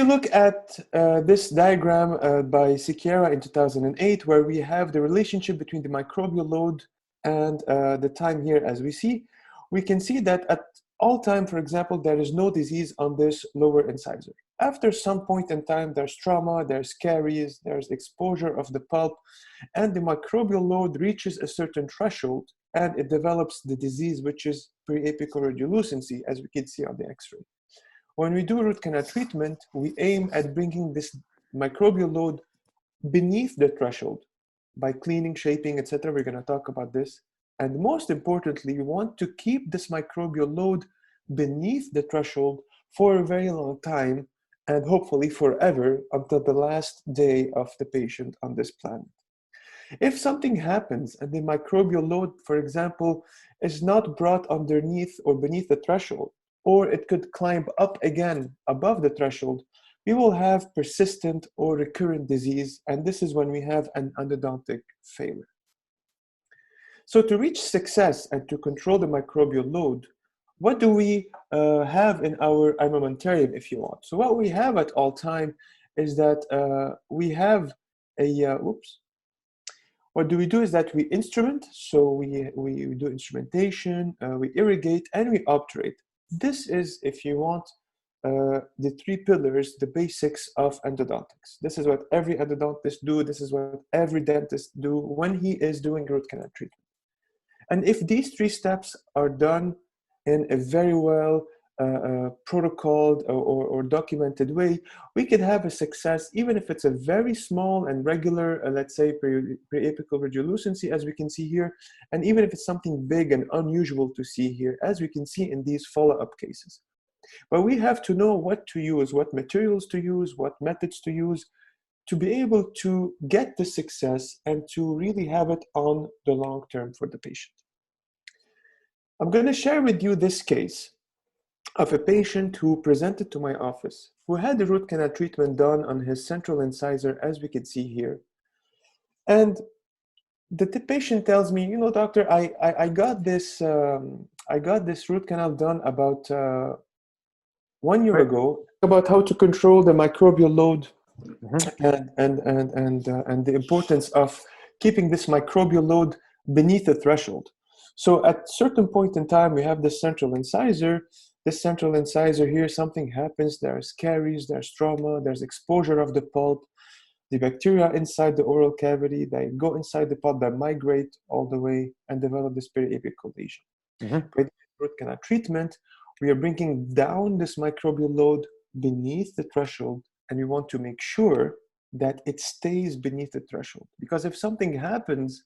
you look at this diagram by Siqueira in 2008, where we have the relationship between the microbial load and the time here, as we see, we can see that at all time, for example, there is no disease on this lower incisor. After some point in time, there's trauma, there's caries, there's exposure of the pulp, and the microbial load reaches a certain threshold, and it develops the disease, which is periapical radiolucency, as we can see on the X-ray. When we do root canal treatment, we aim at bringing this microbial load beneath the threshold by cleaning, shaping, etc. We're going to talk about this. And most importantly, we want to keep this microbial load beneath the threshold for a very long time, and hopefully forever, until the last day of the patient on this planet. If something happens and the microbial load, for example, is not brought underneath or beneath the threshold, or it could climb up again above the threshold, we will have persistent or recurrent disease, and this is when we have an endodontic failure. So to reach success and to control the microbial load, what do we have in our armamentarium, if you want? So what we have at all time is that we have a, what do we do is that we instrument, so we do instrumentation, we irrigate, and we obturate. This is, if you want, the three pillars, the basics of endodontics. This is what every endodontist do. This is what every dentist do when he is doing root canal treatment. And if these three steps are done in a very well protocoled or documented way, we could have a success, even if it's a very small and regular, let's say, periapical radiolucency, as we can see here, and even if it's something big and unusual to see here, as we can see in these follow-up cases. But we have to know what to use, what materials to use, what methods to use, to be able to get the success and to really have it on the long term for the patient. I'm going to share with you this case of a patient who presented to my office, who had the root canal treatment done on his central incisor, as we can see here. And the patient tells me, you know, doctor, I got this root canal done about 1 year ago, about how to control the microbial load and the importance of keeping this microbial load beneath the threshold. So at a certain point in time, we have this central incisor. This central incisor here, something happens, there's caries, there's trauma, there's exposure of the pulp, the bacteria inside the oral cavity, they go inside the pulp, they migrate all the way and develop this periapical lesion. With root canal treatment, we are bringing down this microbial load beneath the threshold, and we want to make sure that it stays beneath the threshold. Because if something happens,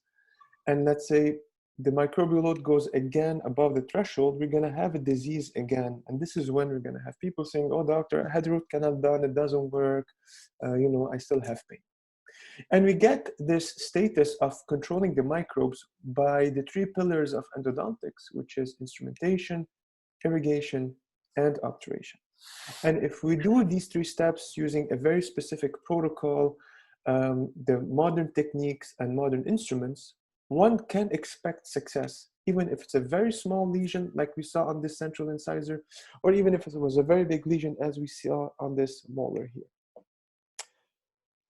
and let's say the microbial load goes again above the threshold, we're going to have a disease again. And this is when we're going to have people saying, oh, doctor, I had root canal done, it doesn't work, you know, I still have pain. And we get this status of controlling the microbes by the three pillars of endodontics, which is instrumentation, irrigation, and obturation. And if we do these three steps using a very specific protocol, the modern techniques and modern instruments, one can expect success, even if it's a very small lesion like we saw on this central incisor, or even if it was a very big lesion as we saw on this molar here.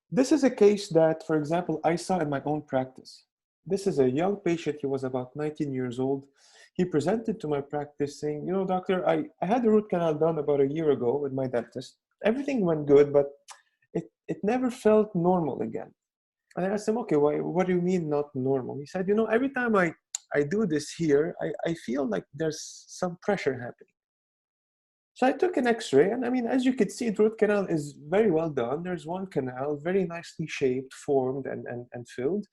This is a case that, for example, I saw in my own practice. This is a young patient. He was about 19 years old. He presented to my practice saying, you know, doctor, I had a root canal done about a year ago with my dentist. Everything went good, but it never felt normal again. And I asked him, okay, what do you mean not normal? He said, you know, every time I do this here, I feel like there's some pressure happening. So I took an X-ray, and I mean, as you can see, the root canal is very well done. There's one canal, very nicely shaped, formed, and filled.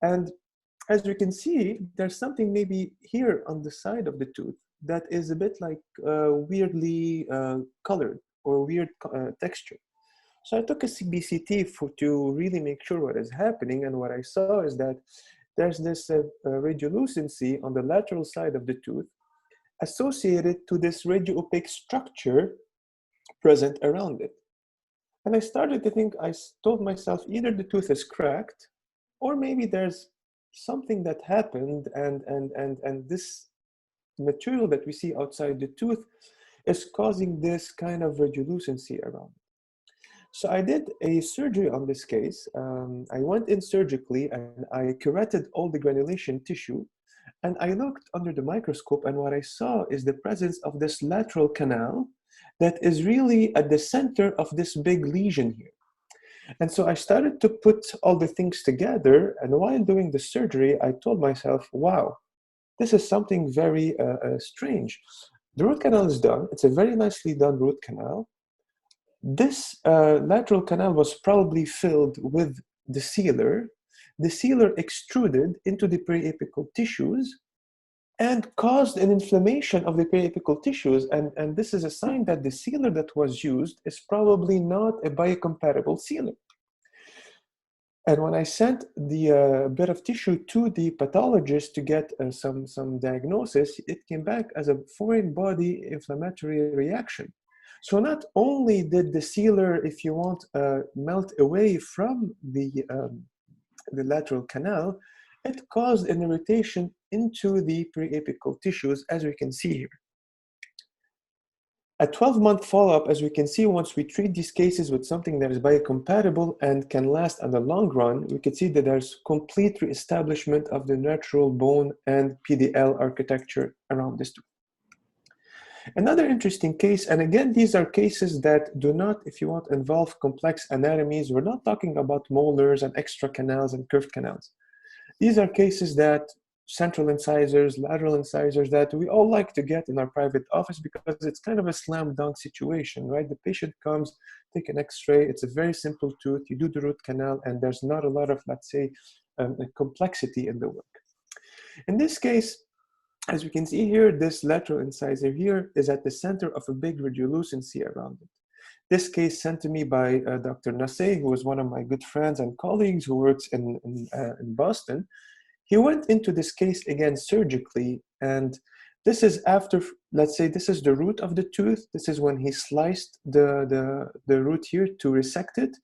And as you can see, there's something maybe here on the side of the tooth that is a bit like weirdly colored or weird texture. So I took a CBCT to really make sure what is happening, and what I saw is that there's this radiolucency on the lateral side of the tooth associated to this radio-opaque structure present around it. And I started to think, I told myself, either the tooth is cracked, or maybe there's something that happened, and this material that we see outside the tooth is causing this kind of radiolucency around it. So I did a surgery on this case. I went in surgically and I curetted all the granulation tissue. And I looked under the microscope, and what I saw is the presence of this lateral canal that is really at the center of this big lesion here. And so I started to put all the things together. And while doing the surgery, I told myself, wow, this is something very strange. The root canal is done. It's a very nicely done root canal. This lateral canal was probably filled with the sealer. The sealer extruded into the periapical tissues and caused an inflammation of the periapical tissues. And this is a sign that the sealer that was used is probably not a biocompatible sealer. And when I sent the bit of tissue to the pathologist to get some diagnosis, it came back as a foreign body inflammatory reaction. So not only did the sealer, if you want, melt away from the lateral canal, it caused an irritation into the periapical tissues, as we can see here. A 12-month follow-up, as we can see, once we treat these cases with something that is biocompatible and can last on the long run, we can see that there's complete reestablishment of the natural bone and PDL architecture around this tooth. Another interesting case, and again, these are cases that do not, if you want, involve complex anatomies. We're not talking about molars and extra canals and curved canals. These are cases that central incisors, lateral incisors that we all like to get in our private office because it's kind of a slam dunk situation, right? The patient comes, take an x-ray, it's a very simple tooth, you do the root canal, and there's not a lot of, let's say, complexity in the work. In this case, as we can see here, this lateral incisor here is at the center of a big radiolucency around it. This case sent to me by Dr. Nasseh, who is one of my good friends and colleagues who works in Boston. He went into this case again surgically, and this is after, let's say, this is the root of the tooth. This is when he sliced the root here to resect it.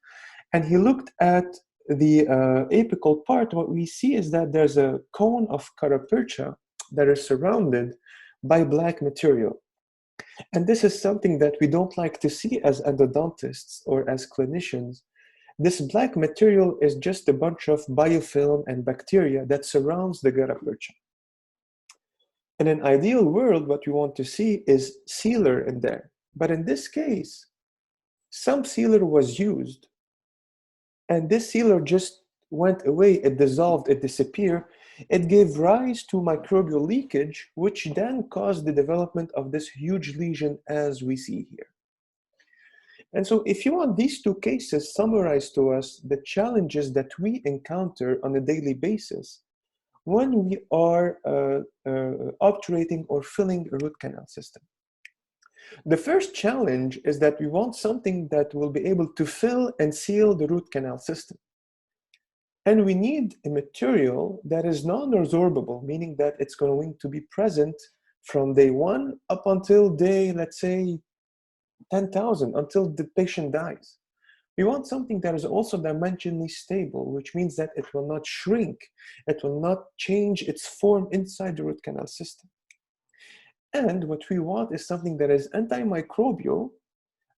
And he looked at the apical part. What we see is that there's a cone of carapace that is surrounded by black material. And this is something that we don't like to see as endodontists or as clinicians. This black material is just a bunch of biofilm and bacteria that surrounds the carapace. In an ideal world, what we want to see is sealer in there. But in this case, some sealer was used, and this sealer just went away, it dissolved, it disappeared. It gave rise to microbial leakage, which then caused the development of this huge lesion as we see here. And so if you want these two cases summarize to us the challenges that we encounter on a daily basis when we are obturating or filling a root canal system. The first challenge is that we want something that will be able to fill and seal the root canal system. And we need a material that is non-resorbable, meaning that it's going to be present from day one up until day, let's say, 10,000, until the patient dies. We want something that is also dimensionally stable, which means that it will not shrink, it will not change its form inside the root canal system. And what we want is something that is antimicrobial,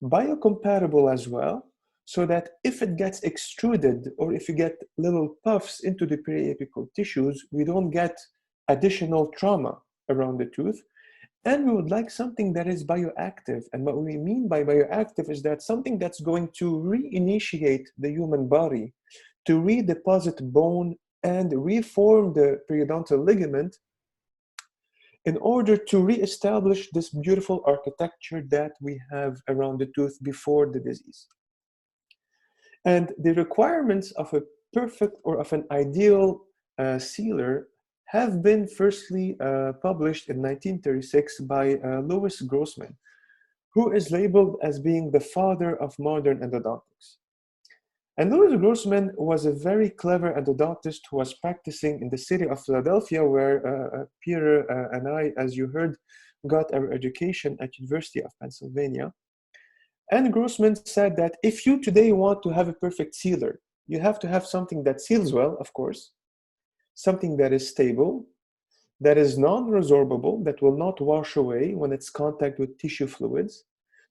biocompatible as well, so that if it gets extruded or if you get little puffs into the periapical tissues, we don't get additional trauma around the tooth. And we would like something that is bioactive. And what we mean by bioactive is that something that's going to reinitiate the human body, to redeposit bone and reform the periodontal ligament in order to reestablish this beautiful architecture that we have around the tooth before the disease. And the requirements of a perfect or of an ideal sealer have been firstly published in 1936 by Louis Grossman, who is labeled as being the father of modern endodontics. And Louis Grossman was a very clever endodontist who was practicing in the city of Philadelphia, where Peter and I, as you heard, got our education at University of Pennsylvania. And Grossman said that if you today want to have a perfect sealer, you have to have something that seals well, of course, something that is stable, that is non-resorbable, that will not wash away when it's contact with tissue fluids,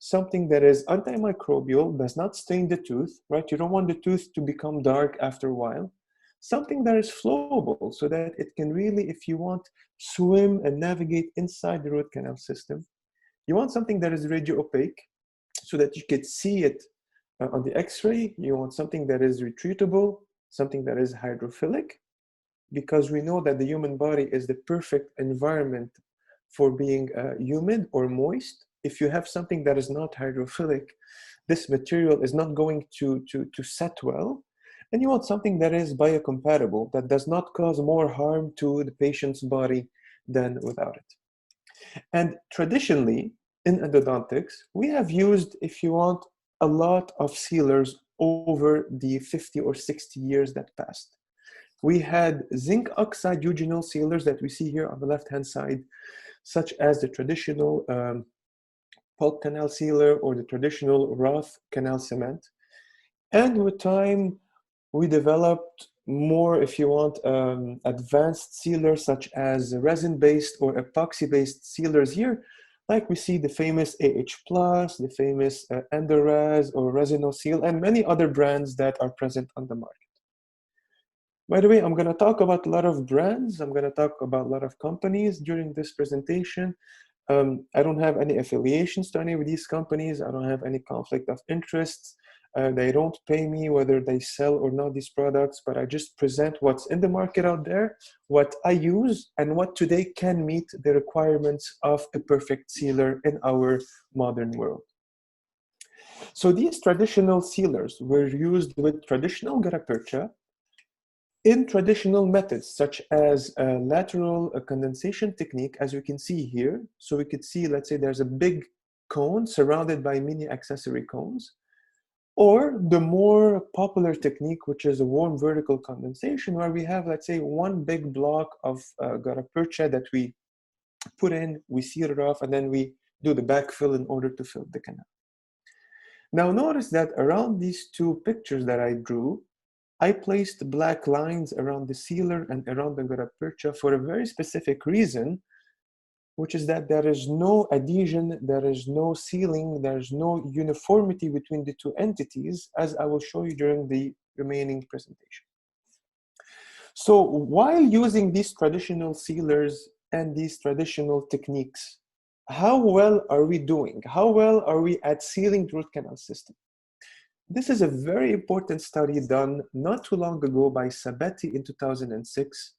something that is antimicrobial, does not stain the tooth, right? You don't want the tooth to become dark after a while. Something that is flowable so that it can really, if you want, swim and navigate inside the root canal system. You want something that is radio opaque so that you could see it on the x-ray. You want something that is retreatable, something that is hydrophilic, because we know that the human body is the perfect environment for being humid or moist. If you have something that is not hydrophilic, this material is not going to set well. And you want something that is biocompatible, that does not cause more harm to the patient's body than without it. And traditionally, in endodontics, we have used, if you want, a lot of sealers over the 50 or 60 years that passed. We had zinc oxide eugenol sealers that we see here on the left-hand side, such as the traditional pulp canal sealer or the traditional Roth canal cement. And with time, we developed more, if you want, advanced sealers such as resin-based or epoxy-based sealers here, like we see the famous AH+, the famous Endoraz or Resinoseal, and many other brands that are present on the market. By the way, I'm going to talk about a lot of brands. I'm going to talk about a lot of companies during this presentation. I don't have any affiliations to any of these companies. I don't have any conflict of interests. They don't pay me whether they sell or not these products, but I just present what's in the market out there, what I use, and what today can meet the requirements of a perfect sealer in our modern world. So these traditional sealers were used with traditional gutta percha in traditional methods, such as a lateral condensation technique, as we can see here. So we could see, let's say there's a big cone surrounded by mini accessory cones, or the more popular technique, which is a warm vertical condensation, where we have, let's say, one big block of gutta percha that we put in, we seal it off, and then we do the backfill in order to fill the canal. Now notice that around these two pictures that I drew, I placed black lines around the sealer and around the gutta percha for a very specific reason, which is that there is no adhesion, there is no sealing, there is no uniformity between the two entities, as I will show you during the remaining presentation. So while using these traditional sealers and these traditional techniques, how well are we doing? How well are we at sealing the root canal system? This is a very important study done not too long ago by Sabetti in 2006,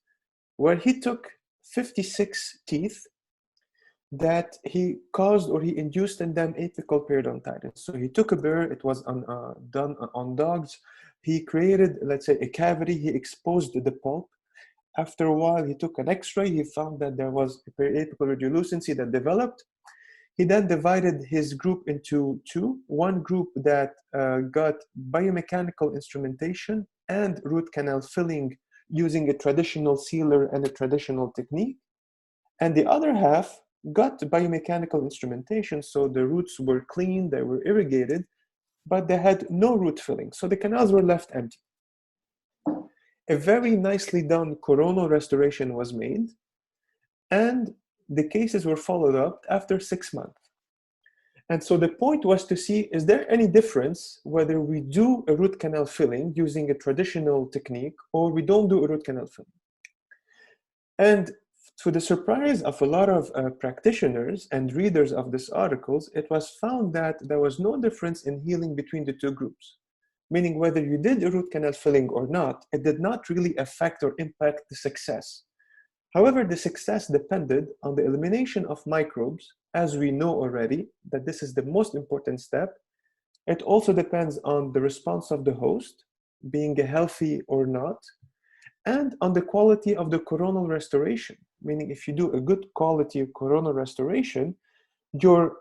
where he took 56 teeth that he caused or he induced in them apical periodontitis. So he took a burr, it was done on dogs. He created, let's say, a cavity, he exposed the pulp. After a while, he took an x-ray, he found that there was a periapical radiolucency that developed. He then divided his group into two. One group that got biomechanical instrumentation and root canal filling using a traditional sealer and a traditional technique. And the other half got biomechanical instrumentation, so the roots were clean, they were irrigated, but they had no root filling. So the canals were left empty. A very nicely done coronal restoration was made, and the cases were followed up after 6 months. And so the point was to see, is there any difference whether we do a root canal filling using a traditional technique or we don't do a root canal filling? And to the surprise of a lot of practitioners and readers of these articles, it was found that there was no difference in healing between the two groups. Meaning whether you did a root canal filling or not, it did not really affect or impact the success. However, the success depended on the elimination of microbes, as we know already, that this is the most important step. It also depends on the response of the host, being healthy or not, and on the quality of the coronal restoration. Meaning if you do a good quality coronal restoration, your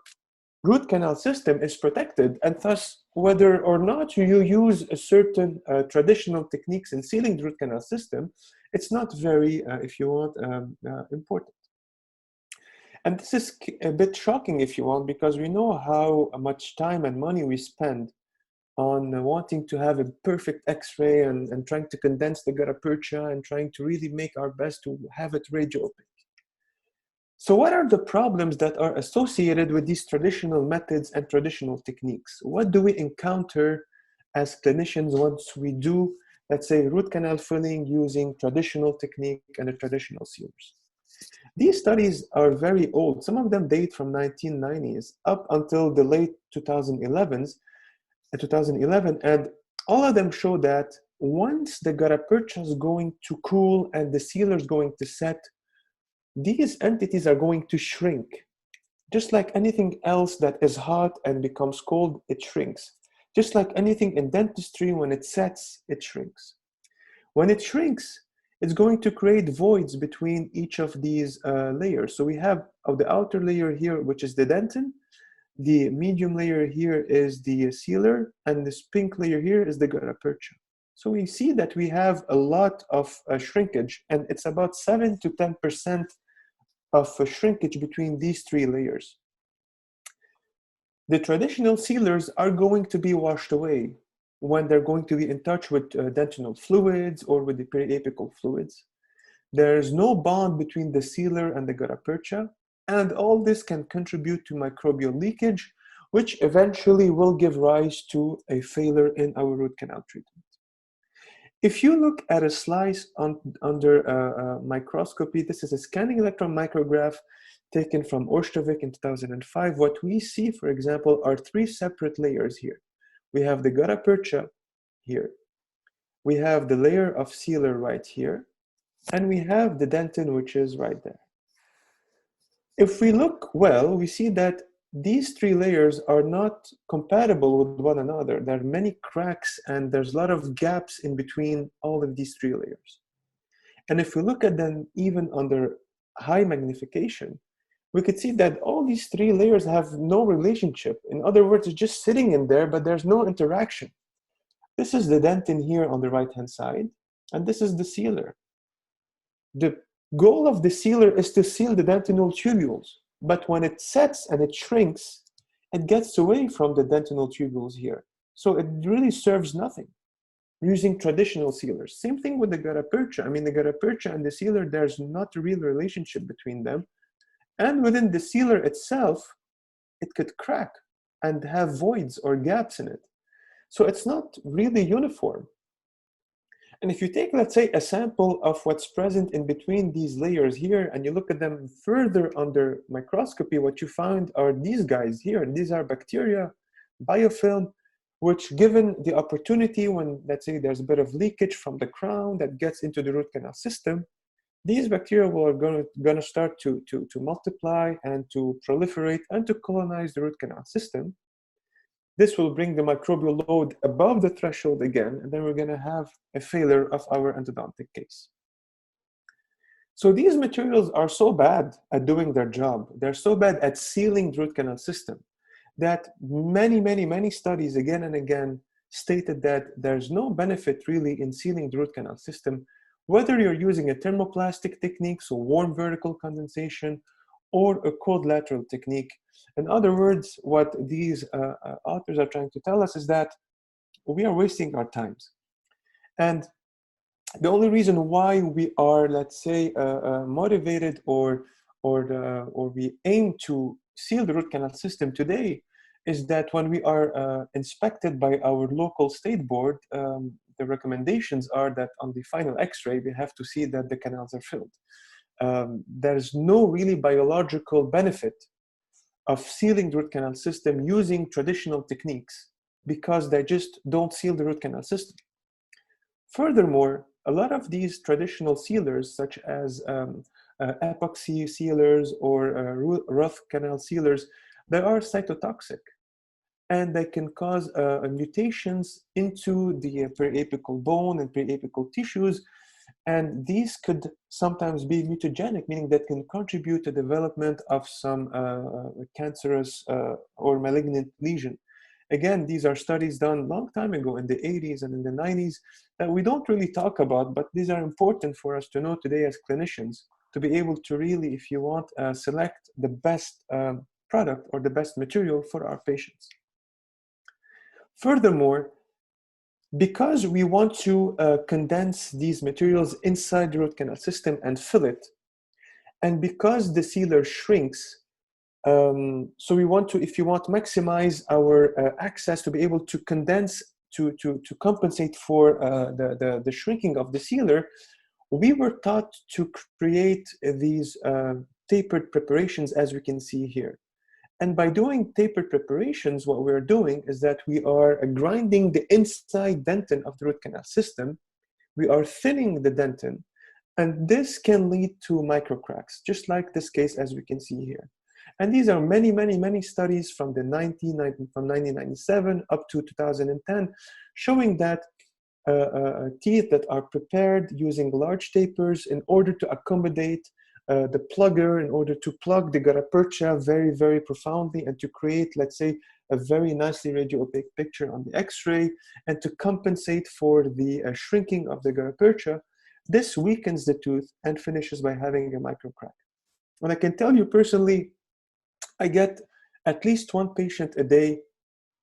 root canal system is protected, and thus whether or not you use a certain traditional techniques in sealing the root canal system, it's not very, if you want, important. And this is a bit shocking, if you want, because we know how much time and money we spend on wanting to have a perfect x-ray and trying to condense the gutta percha and trying to really make our best to have it radio opaque. So what are the problems that are associated with these traditional methods and traditional techniques? What do we encounter as clinicians once we do, let's say, root canal filling using traditional technique and the traditional sealers? These studies are very old. Some of them date from 1990s up until the late 2011, and all of them show that once the gutta percha is going to cool and the sealer is going to set, these entities are going to shrink. Just like anything else that is hot and becomes cold, it shrinks. Just like anything in dentistry, when it sets, it shrinks. When it shrinks, it's going to create voids between each of these layers. So we have the outer layer here, which is the dentin. The medium layer here is the sealer, and this pink layer here is the gutta percha. So we see that we have a lot of shrinkage, and it's about 7 to 10% of shrinkage between these three layers. The traditional sealers are going to be washed away when they're going to be in touch with dentinal fluids or with the periapical fluids. There's no bond between the sealer and the gutta percha, and all this can contribute to microbial leakage, which eventually will give rise to a failure in our root canal treatment. If you look at a slice under a microscopy, this is a scanning electron micrograph taken from Orstovik in 2005. What we see, for example, are three separate layers here. We have the gutta percha here. We have the layer of sealer right here. And we have the dentin, which is right there. If we look well, we see that these three layers are not compatible with one another. There are many cracks and there's a lot of gaps in between all of these three layers. And if we look at them even under high magnification, we could see that all these three layers have no relationship. In other words, it's just sitting in there, but there's no interaction. This is the dentin here on the right-hand side, and this is the sealer. The goal of the sealer is to seal the dentinal tubules, but when it sets and it shrinks, it gets away from the dentinal tubules here. So it really serves nothing using traditional sealers. Same thing with the gutta percha. I mean, the gutta percha and the sealer, there's not a real relationship between them. And within the sealer itself, it could crack and have voids or gaps in it. So it's not really uniform. And if you take, let's say, a sample of what's present in between these layers here, and you look at them further under microscopy, what you find are these guys here. These are bacteria, biofilm, which given the opportunity when, let's say, there's a bit of leakage from the crown that gets into the root canal system, these bacteria are going to start to multiply and to proliferate and to colonize the root canal system. This will bring the microbial load above the threshold again, and then we're going to have a failure of our endodontic case. So these materials are so bad at doing their job, they're so bad at sealing the root canal system, that many studies again and again stated that there's no benefit really in sealing the root canal system, whether you're using a thermoplastic technique, so warm vertical condensation, or a cold lateral technique. In other words, what these authors are trying to tell us is that we are wasting our times. And the only reason why we are, let's say, motivated or we aim to seal the root canal system today is that when we are inspected by our local state board, the recommendations are that on the final x-ray, we have to see that the canals are filled. There's no really biological benefit of sealing the root canal system using traditional techniques because they just don't seal the root canal system. Furthermore, a lot of these traditional sealers, such as epoxy sealers or root canal sealers, they are cytotoxic, and they can cause mutations into the periapical bone and periapical tissues. And these could sometimes be mutagenic, meaning that can contribute to development of some cancerous or malignant lesion. Again, these are studies done a long time ago in the 80s and in the 90s that we don't really talk about, but these are important for us to know today as clinicians to be able to really, if you want, select the best product or the best material for our patients. Furthermore, because we want to condense these materials inside the root canal system and fill it, And because the sealer shrinks, so we want to, if you want, maximize our access to be able to condense, to compensate for the shrinking of the sealer, we were taught to create these tapered preparations, as we can see here. And by doing tapered preparations, what we're doing is that we are grinding the inside dentin of the root canal system. We are thinning the dentin, and this can lead to microcracks, just like this case as we can see here. And these are many studies from from 1997 up to 2010, showing that teeth that are prepared using large tapers in order to accommodate the plugger, in order to plug the garapercha very profoundly and to create, let's say, a very nicely radio-opaque picture on the X-ray, and to compensate for the shrinking of the garapercha, this weakens the tooth and finishes by having a microcrack. And I can tell you personally, I get at least one patient a day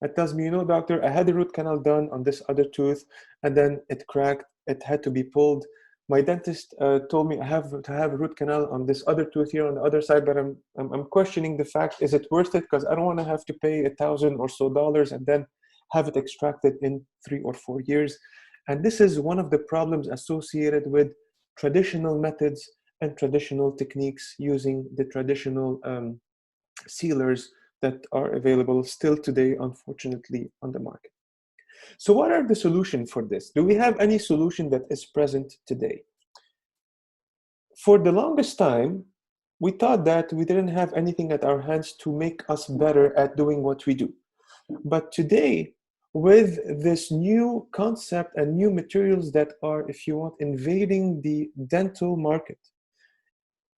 that tells me, you know, doctor, I had a root canal done on this other tooth, and then it cracked, it had to be pulled. My dentist told me I have to have a root canal on this other tooth here on the other side, but I'm questioning the fact, is it worth it? Because I don't want to have to pay $1,000 or so and then have it extracted in 3 or 4 years. And this is one of the problems associated with traditional methods and traditional techniques using the traditional sealers that are available still today, unfortunately, on the market. So what are the solutions for this? Do we have any solution that is present today? For the longest time, we thought that we didn't have anything at our hands to make us better at doing what we do. But today, with this new concept and new materials that are, if you want, invading the dental market,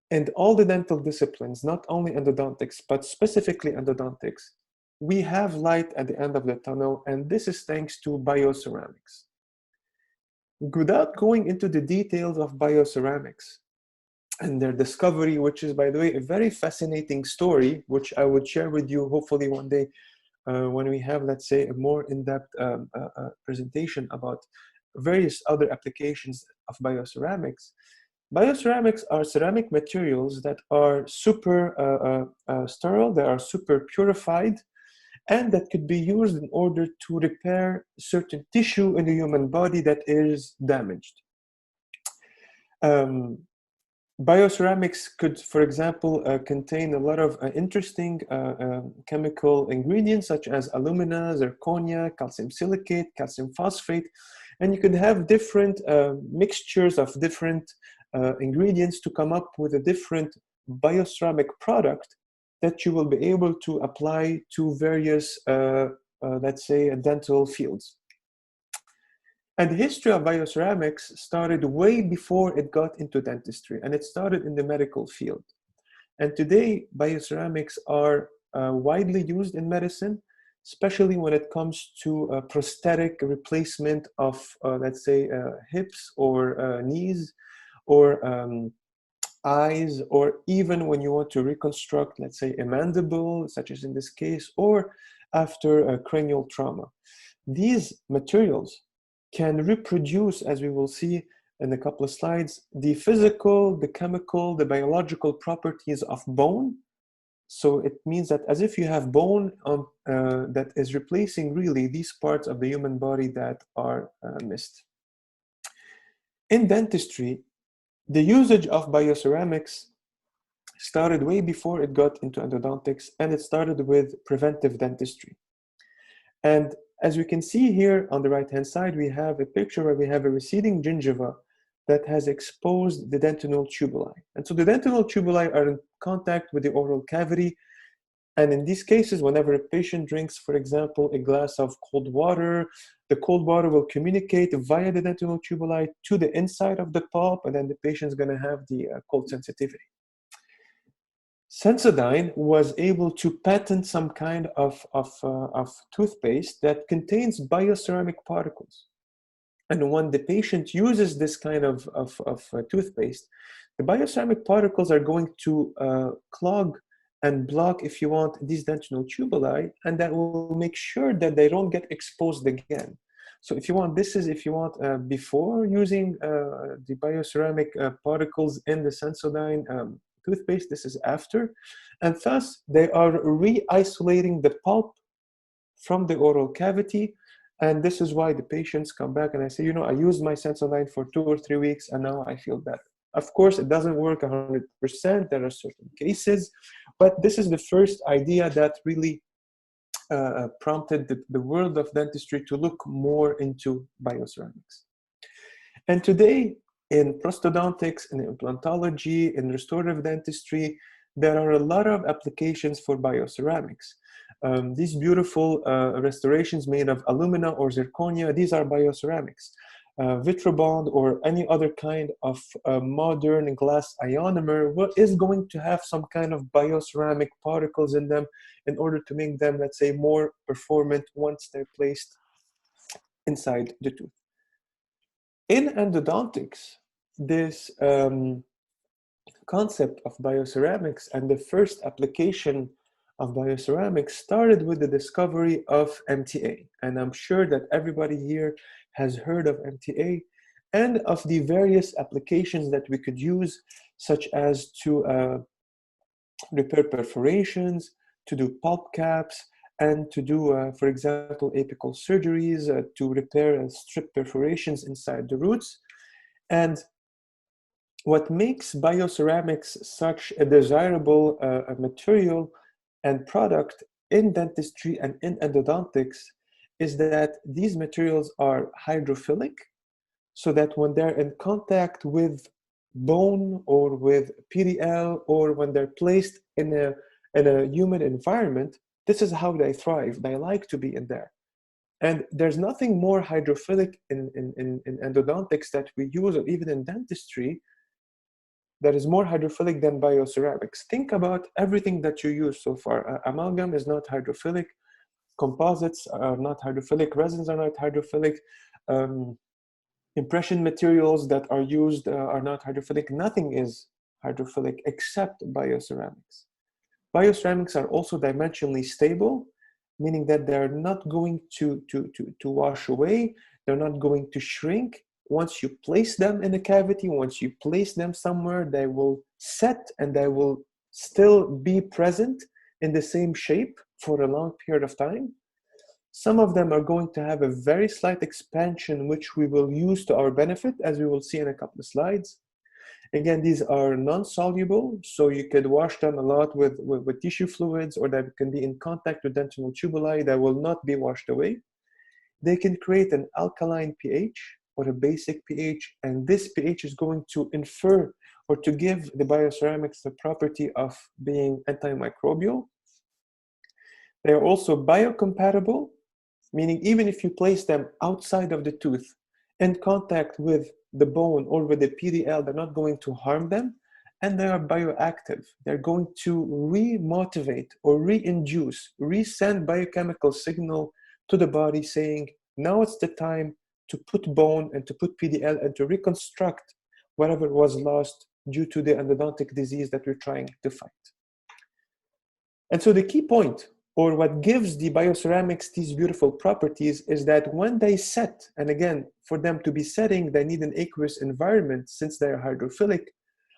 and all the dental disciplines, not only endodontics, but specifically endodontics, we have light at the end of the tunnel, and this is thanks to bioceramics. Without going into the details of bioceramics and their discovery, which is, by the way, a very fascinating story, which I would share with you hopefully one day when we have, let's say, a more in-depth presentation about various other applications of bioceramics. Bioceramics are ceramic materials that are super sterile, they are super purified, and that could be used in order to repair certain tissue in the human body that is damaged. Bioceramics could, for example, contain a lot of interesting chemical ingredients such as alumina, zirconia, calcium silicate, calcium phosphate, and you could have different mixtures of different ingredients to come up with a different bioceramic product that you will be able to apply to various, let's say, dental fields. And the history of bioceramics started way before it got into dentistry, and it started in the medical field. And today, bioceramics are widely used in medicine, especially when it comes to prosthetic replacement of, let's say, hips or knees, or eyes, or even when you want to reconstruct, let's say, a mandible, such as in this case, or after a cranial trauma. These materials can reproduce, as we will see in a couple of slides, the physical, the chemical, the biological properties of bone. So it means that as if you have bone that is replacing really these parts of the human body that are missed. In dentistry, the usage of bioceramics started way before it got into endodontics, and it started with preventive dentistry. And as we can see here on the right-hand side, we have a picture where we have a receding gingiva that has exposed the dentinal tubuli. And so the dentinal tubuli are in contact with the oral cavity. And in these cases, whenever a patient drinks, for example, a glass of cold water, the cold water will communicate via the dentinal tubuli to the inside of the pulp, and then the patient's going to have the cold sensitivity. Sensodyne was able to patent some kind of toothpaste that contains bioceramic particles. And when the patient uses this kind of toothpaste, the bioceramic particles are going to clog and block, if you want, these dentinal tubuli, and that will make sure that they don't get exposed again. So if you want, this is, if you want, before using the bioceramic particles in the Sensodyne toothpaste. This is after. And thus, they are re-isolating the pulp from the oral cavity. And this is why the patients come back and I say, I used my Sensodyne for 2 or 3 weeks and now I feel better. Of course, it doesn't work 100%. There are certain cases, but this is the first idea that really prompted the world of dentistry to look more into bioceramics. And today, in prosthodontics, in implantology, in restorative dentistry, there are a lot of applications for bioceramics. These beautiful restorations made of alumina or zirconia, these are bioceramics. Vitrobond or any other kind of modern glass ionomer is going to have some kind of bioceramic particles in them in order to make them, let's say, more performant once they're placed inside the tooth. In endodontics, this concept of bioceramics and the first application of bioceramics started with the discovery of MTA. And I'm sure that everybody here has heard of MTA and of the various applications that we could use, such as to repair perforations, to do pulp caps, and to do, for example, apical surgeries to repair strip perforations inside the roots. And what makes bioceramics such a desirable material and product in dentistry and in endodontics is that these materials are hydrophilic, so that when they're in contact with bone or with PDL or when they're placed in a humid environment, this is how they thrive. They like to be in there. And there's nothing more hydrophilic in endodontics that we use, or even in dentistry, that is more hydrophilic than bioceramics. Think about everything that you use so far. Amalgam is not hydrophilic. Composites are not hydrophilic. Resins are not hydrophilic. Impression materials that are used are not hydrophilic. Nothing is hydrophilic except bioceramics. Bioceramics are also dimensionally stable, meaning that they're not going to wash away. They're not going to shrink. Once you place them in a cavity, once you place them somewhere, they will set and they will still be present in the same shape for a long period of time. Some of them are going to have a very slight expansion, which we will use to our benefit, as we will see in a couple of slides. Again, these are non-soluble, so you could wash them a lot with tissue fluids, or they can be in contact with dentinal tubuli that will not be washed away. They can create an alkaline pH or a basic pH, and this pH is going to infer or to give the bioceramics the property of being antimicrobial. They are also biocompatible, meaning even if you place them outside of the tooth in contact with the bone or with the PDL, they're not going to harm them. And they are bioactive. They're going to re-motivate or re-induce, re-send biochemical signal to the body saying, now it's the time to put bone and to put PDL and to reconstruct whatever was lost due to the endodontic disease that we're trying to fight. And so the key point, or what gives the bioceramics these beautiful properties, is that when they set, and again, for them to be setting, they need an aqueous environment since they are hydrophilic.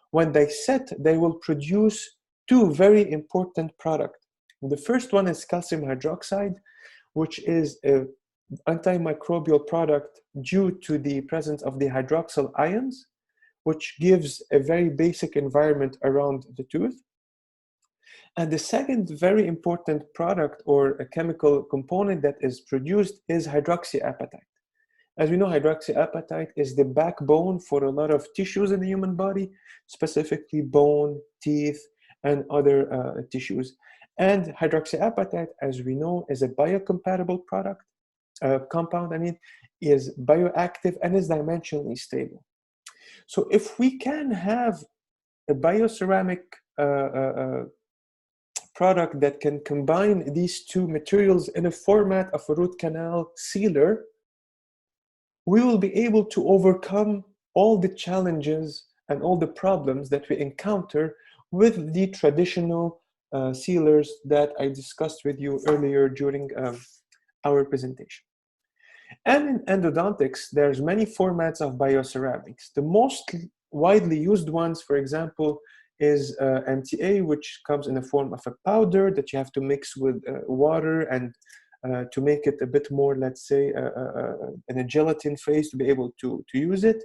When they set, they will produce two very important products. The first one is calcium hydroxide, which is an antimicrobial product due to the presence of the hydroxyl ions, which gives a very basic environment around the tooth. And the second very important product or a chemical component that is produced is hydroxyapatite. As we know, hydroxyapatite is the backbone for a lot of tissues in the human body, specifically bone, teeth, and other tissues. And hydroxyapatite, as we know, is a biocompatible product, compound, is bioactive and is dimensionally stable. So if we can have a bioceramic product that can combine these two materials in a format of a root canal sealer, we will be able to overcome all the challenges and all the problems that we encounter with the traditional sealers that I discussed with you earlier during our presentation. And in endodontics, there's many formats of bioceramics. The most widely used ones, for example, is MTA, which comes in the form of a powder that you have to mix with water and to make it a bit more, let's say, in a gelatin phase to be able to use it.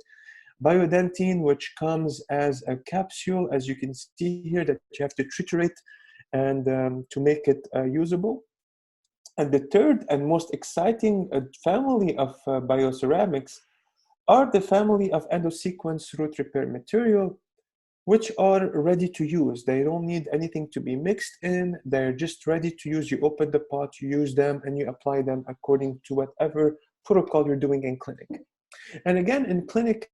Biodentine, which comes as a capsule, as you can see here, that you have to triturate and to make it usable. And the third and most exciting family of bioceramics are the family of endosequence root repair material, which are ready to use. They don't need anything to be mixed in. They're just ready to use. You open the pot, you use them, and you apply them according to whatever protocol you're doing in clinic. And again, in clinic,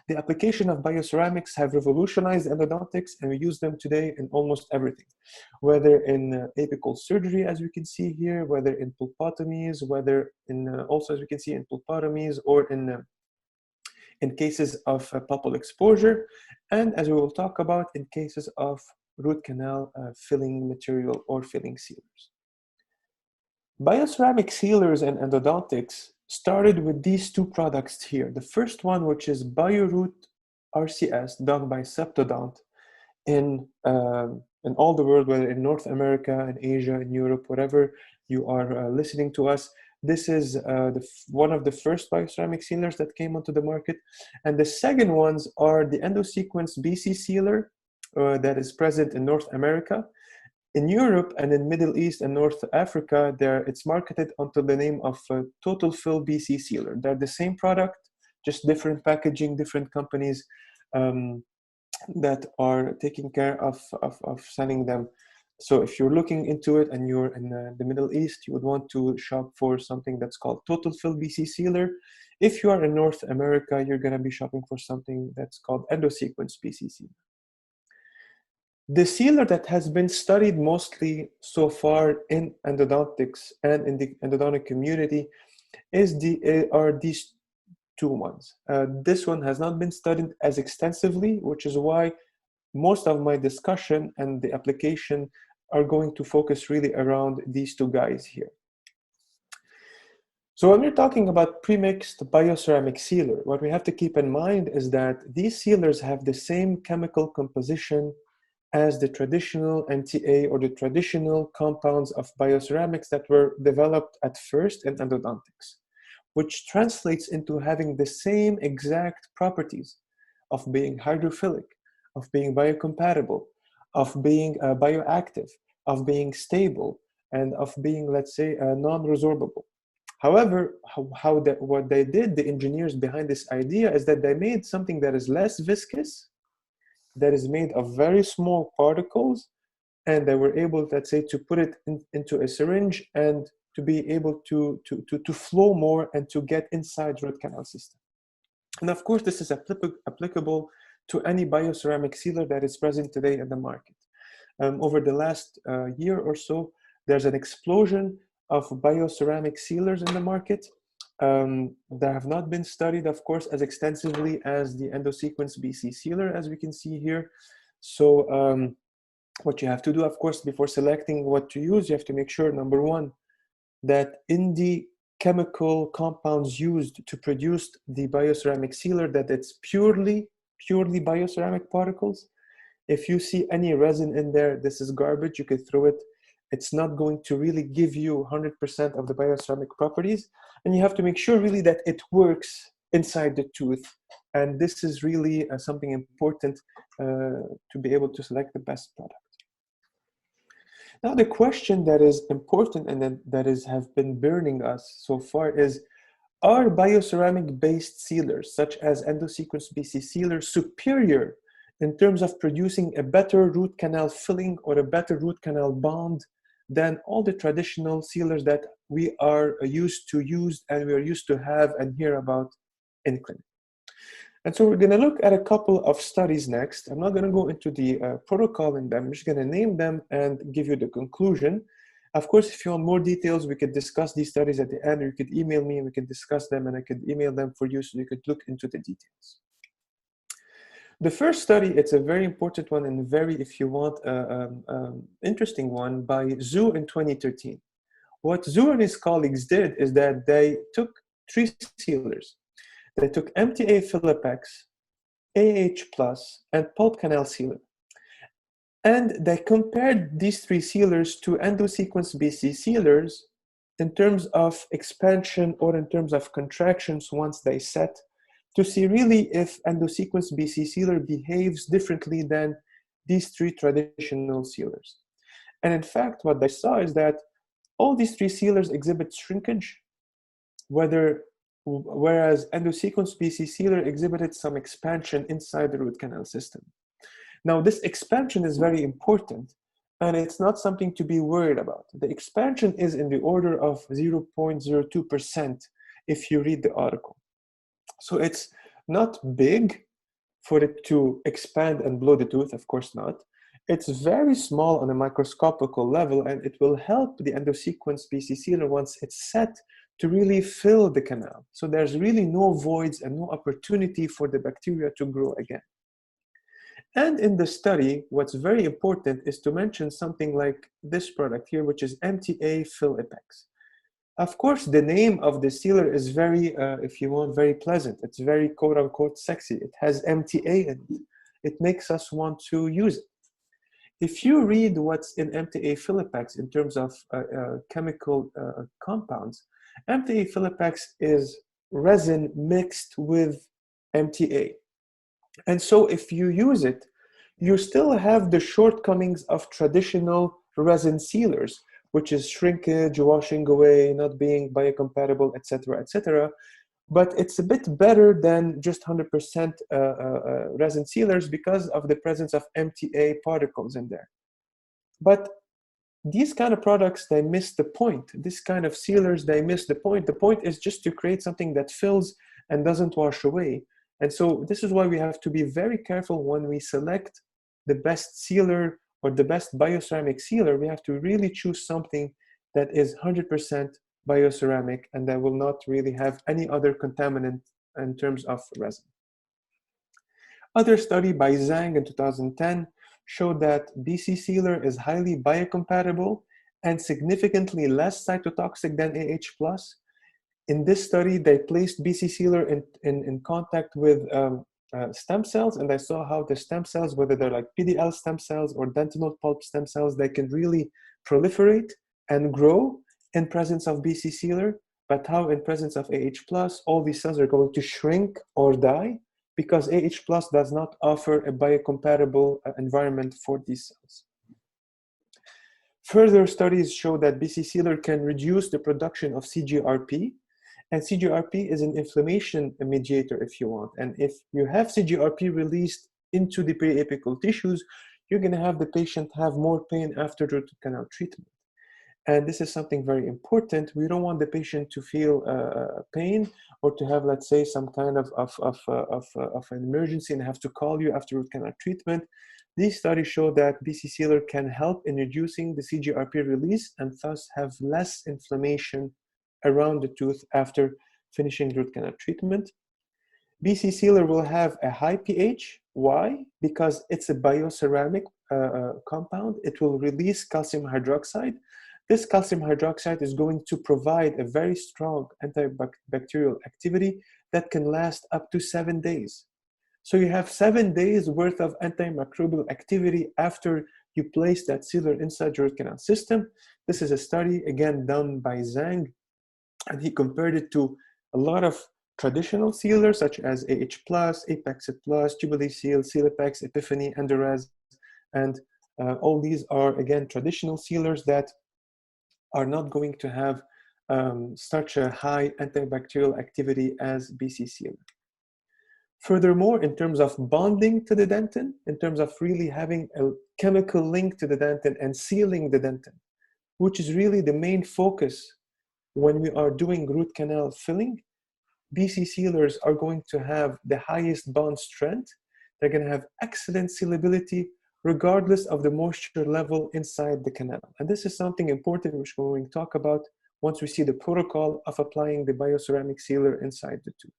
the application of bioceramics have revolutionized endodontics, and we use them today in almost everything, whether in apical surgery, as we can see here, whether in pulpotomies, whether in also, as we can see, in pulpotomies, or in cases of pulpal exposure, and as we will talk about, in cases of root canal filling material or filling sealers. Bioceramic sealers and endodontics started with these two products here. The first one, which is BioRoot RCS, done by Septodont in all the world, whether in North America, in Asia, in Europe, wherever you are listening to us. This is one of the first bioceramic sealers that came onto the market. And the second ones are the endosequence BC sealer that is present in North America. In Europe and in Middle East and North Africa, it's marketed under the name of Total Fill BC Sealer. They're the same product, just different packaging, different companies that are taking care of selling them. So if you're looking into it and you're in the Middle East, you would want to shop for something that's called Total Fill BC Sealer. If you are in North America, you're going to be shopping for something that's called Endosequence BC Sealer. The sealer that has been studied mostly so far in endodontics and in the endodontic community are these two ones. This one has not been studied as extensively, which is why most of my discussion and the application are going to focus really around these two guys here. So when we're talking about premixed bioceramic sealer, what we have to keep in mind is that these sealers have the same chemical composition as the traditional NTA or the traditional compounds of bioceramics that were developed at first in endodontics, which translates into having the same exact properties of being hydrophilic, of being biocompatible, of being bioactive, of being stable, and of being, let's say, non-resorbable. However, what they did, the engineers behind this idea, is that they made something that is less viscous, that is made of very small particles, and they were able, let's say, to put it into a syringe and to be able to flow more and to get inside root canal system. And of course, this is applicable to any bioceramic sealer that is present today in the market. Over the last year or so, there's an explosion of bioceramic sealers in the market. That have not been studied, of course, as extensively as the endosequence BC sealer, as we can see here. So what you have to do, of course, before selecting what to use, you have to make sure, number one, that in the chemical compounds used to produce the bioceramic sealer, that it's purely bioceramic particles. If you see any resin in there, this is garbage, you could throw it. It's not going to really give you 100% of the bioceramic properties. And you have to make sure really that it works inside the tooth. And this is really something important to be able to select the best product. Now, the question that is important and that have been burning us so far is, are bioceramic-based sealers, such as endosequence BC sealer, superior in terms of producing a better root canal filling or a better root canal bond than all the traditional sealers that we are used to use and we are used to have and hear about in clinic? And so we're going to look at a couple of studies next. I'm not going to go into the protocol in them. I'm just going to name them and give you the conclusion. Of course, if you want more details, we could discuss these studies at the end, or you could email me and we could discuss them, and I could email them for you so you could look into the details. The first study, it's a very important one and very, if you want, interesting one by Zhu in 2013. What Zhu and his colleagues did is that they took 3 sealers. They took MTA Filapex, AH+, and pulp canal sealer. And they compared these three sealers to endosequence BC sealers in terms of expansion or in terms of contractions once they set, to see really if endosequence BC sealer behaves differently than these three traditional sealers. And in fact, what they saw is that all these three sealers exhibit shrinkage, whereas endosequence BC sealer exhibited some expansion inside the root canal system. Now, this expansion is very important, and it's not something to be worried about. The expansion is in the order of 0.02% if you read the article. So it's not big for it to expand and blow the tooth, of course not. It's very small on a microscopical level, and it will help the endosequence BC sealer once it's set to really fill the canal. So there's really no voids and no opportunity for the bacteria to grow again. And in the study, what's very important is to mention something like this product here, which is MTA Fill Apex. Of course, the name of the sealer is very, if you want, very pleasant. It's very quote unquote sexy. It has MTA in it. It makes us want to use it. If you read what's in MTA Fill Apex in terms of chemical compounds, MTA Fill Apex is resin mixed with MTA. And so if you use it, you still have the shortcomings of traditional resin sealers, which is shrinkage, washing away, not being biocompatible, etc., etc. But it's a bit better than just 100% resin sealers because of the presence of MTA particles in there. But these kind of products, they miss the point. This kind of sealers, they miss the point. The point is just to create something that fills and doesn't wash away. And so this is why we have to be very careful when we select the best sealer or the best bioceramic sealer. We have to really choose something that is 100% bioceramic and that will not really have any other contaminant in terms of resin. Other study by Zhang in 2010 showed that BC sealer is highly biocompatible and significantly less cytotoxic than AH+. In this study, they placed BC sealer in contact with stem cells, and they saw how the stem cells, whether they're like PDL stem cells or dentinal pulp stem cells, they can really proliferate and grow in presence of BC sealer, but how in presence of AH+, all these cells are going to shrink or die because AH+ does not offer a biocompatible environment for these cells. Further studies show that BC sealer can reduce the production of CGRP, and CGRP is an inflammation mediator, if you want. And if you have CGRP released into the periapical tissues, you're going to have the patient have more pain after root canal treatment. And this is something very important. We don't want the patient to feel pain or to have, let's say, some kind of an emergency and have to call you after root canal treatment. These studies show that BC sealer can help in reducing the CGRP release and thus have less inflammation around the tooth after finishing root canal treatment. BC sealer will have a high pH. Why? Because it's a bioceramic compound. It will release calcium hydroxide. This calcium hydroxide is going to provide a very strong antibacterial activity that can last up to 7 days. So you have 7 days worth of antimicrobial activity after you place that sealer inside your root canal system. This is a study, again, done by Zhang, and he compared it to a lot of traditional sealers such as AH+, Apex Plus, Jubilee Seal, Sealapex, Epiphany, Endorez, and all these are, again, traditional sealers that are not going to have such a high antibacterial activity as BC sealer. Furthermore, in terms of bonding to the dentin, in terms of really having a chemical link to the dentin and sealing the dentin, which is really the main focus when we are doing root canal filling, BC sealers are going to have the highest bond strength. They're going to have excellent sealability regardless of the moisture level inside the canal. And this is something important which we're going to talk about once we see the protocol of applying the bioceramic sealer inside the tooth.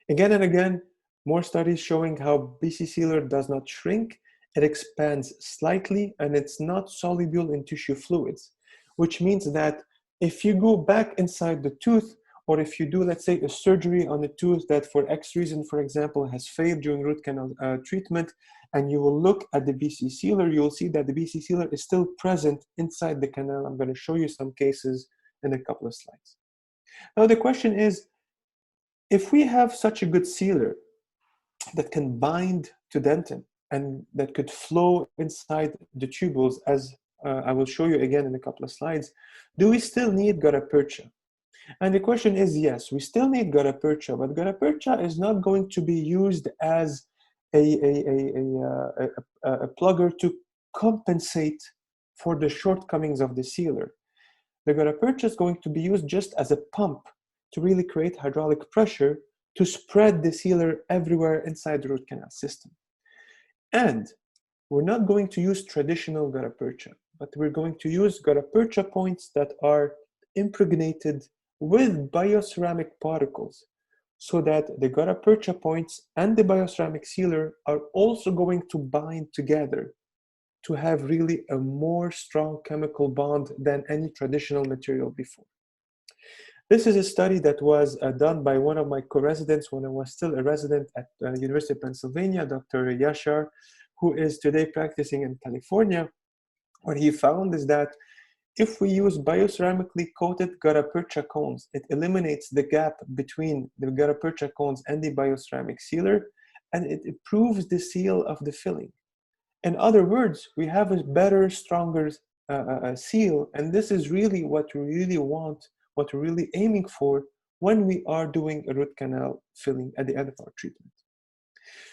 Again and again, more studies showing how BC sealer does not shrink. It expands slightly and it's not soluble in tissue fluids, which means that if you go back inside the tooth, or if you do, let's say, a surgery on a tooth that for X reason, for example, has failed during root canal treatment, and you will look at the BC sealer, you'll see that the BC sealer is still present inside the canal. I'm going to show you some cases in a couple of slides. Now the question is, if we have such a good sealer that can bind to dentin and that could flow inside the tubules, as I will show you again in a couple of slides, do we still need gutta percha? And the question is, yes, we still need gutta percha, but gutta percha is not going to be used as a plugger to compensate for the shortcomings of the sealer. The gutta percha is going to be used just as a pump to really create hydraulic pressure to spread the sealer everywhere inside the root canal system. And we're not going to use traditional gutta percha, but we're going to use gutta percha points that are impregnated with bioceramic particles, so that the gutta percha points and the bioceramic sealer are also going to bind together to have really a more strong chemical bond than any traditional material before. This is a study that was done by one of my co-residents when I was still a resident at the University of Pennsylvania, Dr. Yashar, who is today practicing in California. What he found is that if we use bioceramically coated gutta percha cones, it eliminates the gap between the gutta percha cones and the bioceramic sealer, and it improves the seal of the filling. In other words, we have a better, stronger seal, and this is really what we really want, what we're really aiming for when we are doing a root canal filling at the end of our treatment.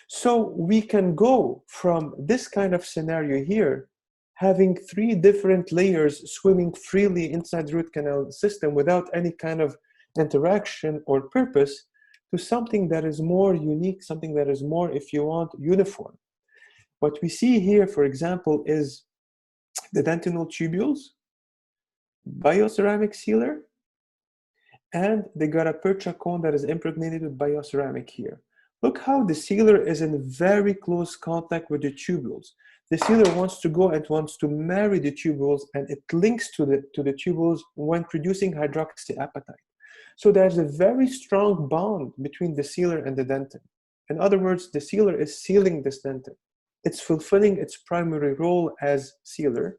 So we can go from this kind of scenario here, having 3 different layers swimming freely inside the root canal system without any kind of interaction or purpose, to something that is more unique, something that is more, if you want, uniform. What we see here, for example, is the dentinal tubules, bioceramic sealer, and the gutta percha cone that is impregnated with bioceramic here. Look how the sealer is in very close contact with the tubules. The sealer wants to go and wants to marry the tubules, and it links to the tubules when producing hydroxyapatite. So there's a very strong bond between the sealer and the dentin. In other words, the sealer is sealing this dentin. It's fulfilling its primary role as sealer.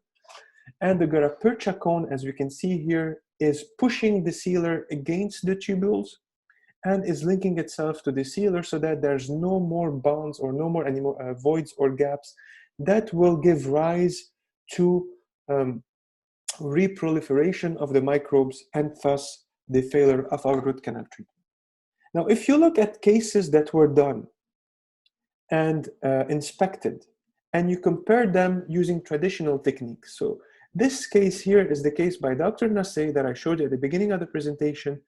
And the gutta percha cone, as we can see here, is pushing the sealer against the tubules and is linking itself to the sealer so that there's no more bonds or no more anymore voids or gaps that will give rise to reproliferation of the microbes and thus the failure of our root canal treatment. Now, if you look at cases that were done and inspected, and you compare them using traditional techniques. So this case here is the case by Dr. Nasseh that I showed you at the beginning of the presentation.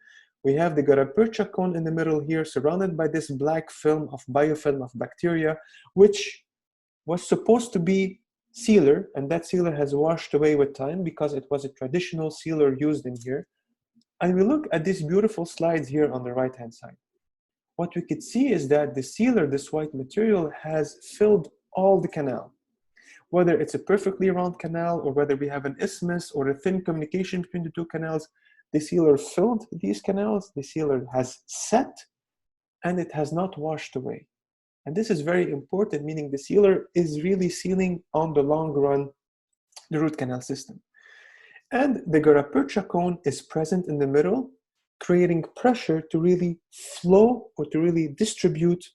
We have the gutta percha cone in the middle here, surrounded by this black film of biofilm of bacteria, which was supposed to be sealer, and that sealer has washed away with time because it was a traditional sealer used in here. And we look at these beautiful slides here on the right-hand side. What we could see is that the sealer, this white material, has filled all the canal. Whether it's a perfectly round canal or whether we have an isthmus or a thin communication between the 2 canals, the sealer filled these canals, the sealer has set, and it has not washed away. And this is very important, meaning the sealer is really sealing on the long run the root canal system. And the gutta percha cone is present in the middle, creating pressure to really flow or to really distribute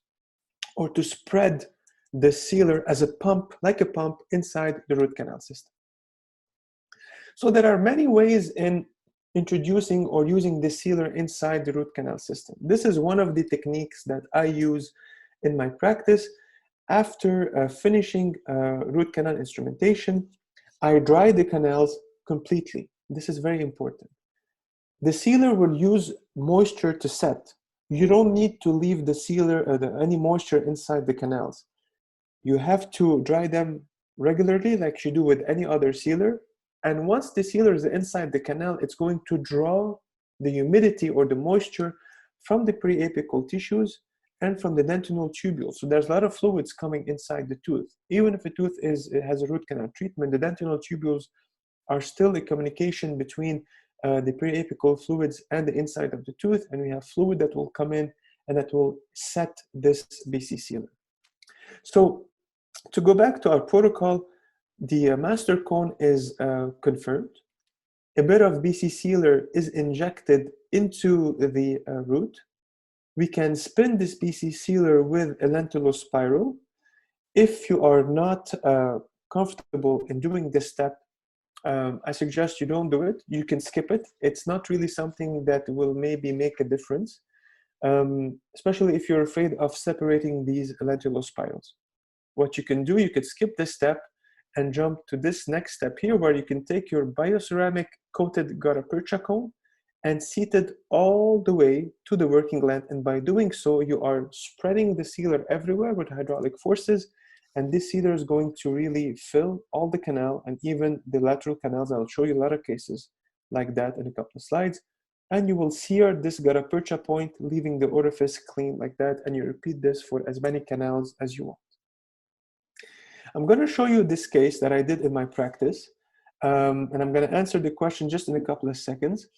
or to spread the sealer as a pump, like a pump, inside the root canal system. So there are many ways in introducing or using the sealer inside the root canal system. This is one of the techniques that I use in my practice. After finishing root canal instrumentation, I dry the canals completely. This is very important. The sealer will use moisture to set. You don't need to leave the sealer any moisture inside the canals. You have to dry them regularly like you do with any other sealer. And once the sealer is inside the canal, it's going to draw the humidity or the moisture from the periapical tissues and from the dentinal tubules. So there's a lot of fluids coming inside the tooth. Even if a tooth has a root canal treatment, the dentinal tubules are still a communication between the periapical fluids and the inside of the tooth, and we have fluid that will come in and that will set this BC sealer. So To go back to our protocol, the master cone is confirmed. A bit of BC sealer is injected into the root. We can spin this BC sealer with a lentulospiral. If you are not comfortable in doing this step, I suggest you don't do it. You can skip it. It's not really something that will maybe make a difference, especially if you're afraid of separating these lentulospirals. What you can do, you could skip this step and jump to this next step here, where you can take your bioceramic coated gutta-percha cone and seat it all the way to the working length. And by doing so, you are spreading the sealer everywhere with hydraulic forces. And this sealer is going to really fill all the canal and even the lateral canals. I'll show you a lot of cases like that in a couple of slides. And you will sear this gutta-percha point, leaving the orifice clean like that. And you repeat this for as many canals as you want. I'm going to show you this case that I did in my practice, and I'm going to answer the question just in a couple of seconds.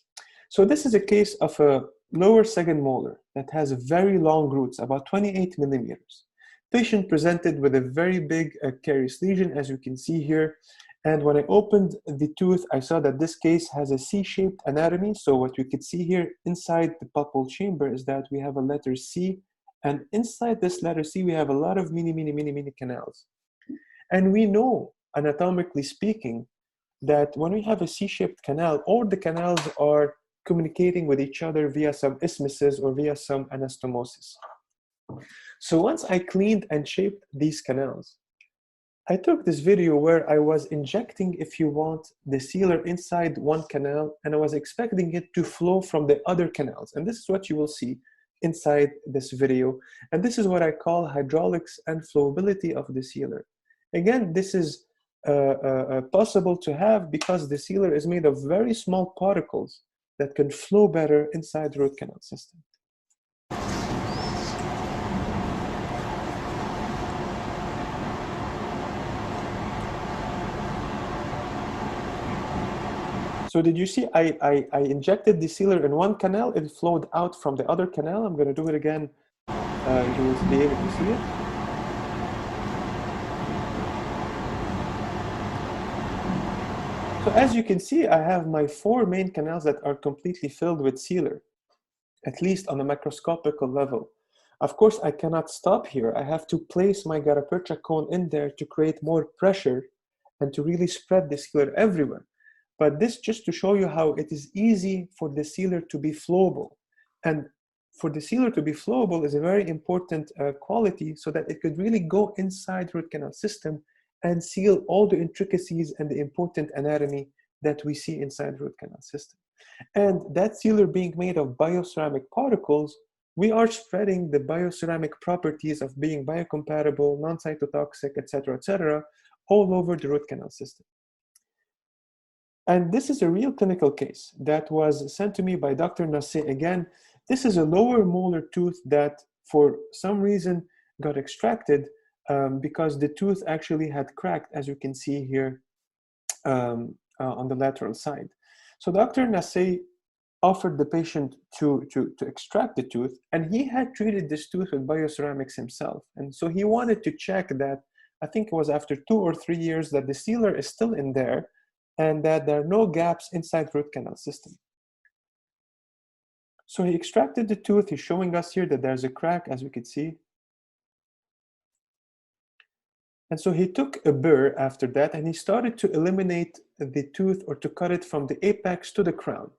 So this is a case of a lower second molar that has very long roots, about 28 millimeters. Patient presented with a very big carious lesion, as you can see here. And when I opened the tooth, I saw that this case has a C-shaped anatomy. So what you could see here inside the pulpal chamber is that we have a letter C. And inside this letter C, we have a lot of mini canals. And we know, anatomically speaking, that when we have a C-shaped canal, all the canals are communicating with each other via some isthmuses or via some anastomosis. So once I cleaned and shaped these canals, I took this video where I was injecting, if you want, the sealer inside one canal, and I was expecting it to flow from the other canals. And this is what you will see inside this video. And this is what I call hydraulics and flowability of the sealer. Again, this is possible to have because the sealer is made of very small particles that can flow better inside the root canal system. So did you see I injected the sealer in one canal, it flowed out from the other canal. I'm going to do it again. You will be able to see it. So as you can see, I have my 4 main canals that are completely filled with sealer, at least on a macroscopical level. Of course, I cannot stop here. I have to place my gutta-percha cone in there to create more pressure and to really spread the sealer everywhere. But this just to show you how it is easy for the sealer to be flowable. And for the sealer to be flowable is a very important quality so that it could really go inside the root canal system and seal all the intricacies and the important anatomy that we see inside the root canal system. And that sealer being made of bioceramic particles, we are spreading the bioceramic properties of being biocompatible, non-cytotoxic, etc., all over the root canal system. And this is a real clinical case that was sent to me by Dr. Nassé. Again, this is a lower molar tooth that for some reason got extracted because the tooth actually had cracked, as you can see here on the lateral side. So Dr. Nassé offered the patient to extract the tooth, and he had treated this tooth with bioceramics himself. And so he wanted to check that, I think it was after 2 or 3 years, that the sealer is still in there and that there are no gaps inside the root canal system. So he extracted the tooth. He's showing us here that there's a crack, as we could see. And so he took a burr after that, and he started to eliminate the tooth or to cut it from the apex to the crown.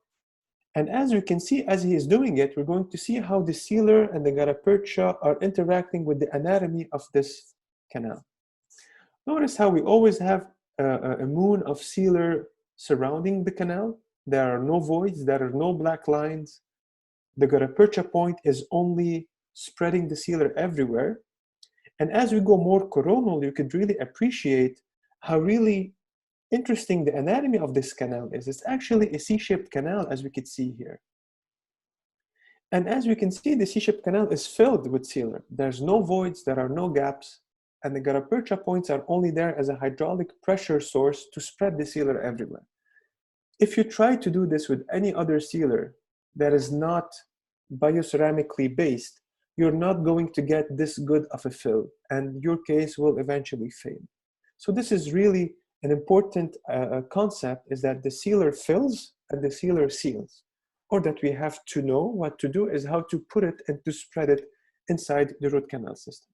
And as you can see, as he is doing it, we're going to see how the sealer and the gutta-percha are interacting with the anatomy of this canal. Notice how we always have a moon of sealer surrounding the canal. There are no voids, there are no black lines. The gutta-percha point is only spreading the sealer everywhere. And as we go more coronal, you could really appreciate how really interesting the anatomy of this canal is. It's actually a C-shaped canal, as we could see here. And as we can see, the C-shaped canal is filled with sealer. There's no voids, there are no gaps, and the gutta-percha points are only there as a hydraulic pressure source to spread the sealer everywhere. If you try to do this with any other sealer that is not bioceramically based, you're not going to get this good of a fill, and your case will eventually fail. So this is really an important concept, is that the sealer fills and the sealer seals, or that we have to know what to do is how to put it and to spread it inside the root canal system.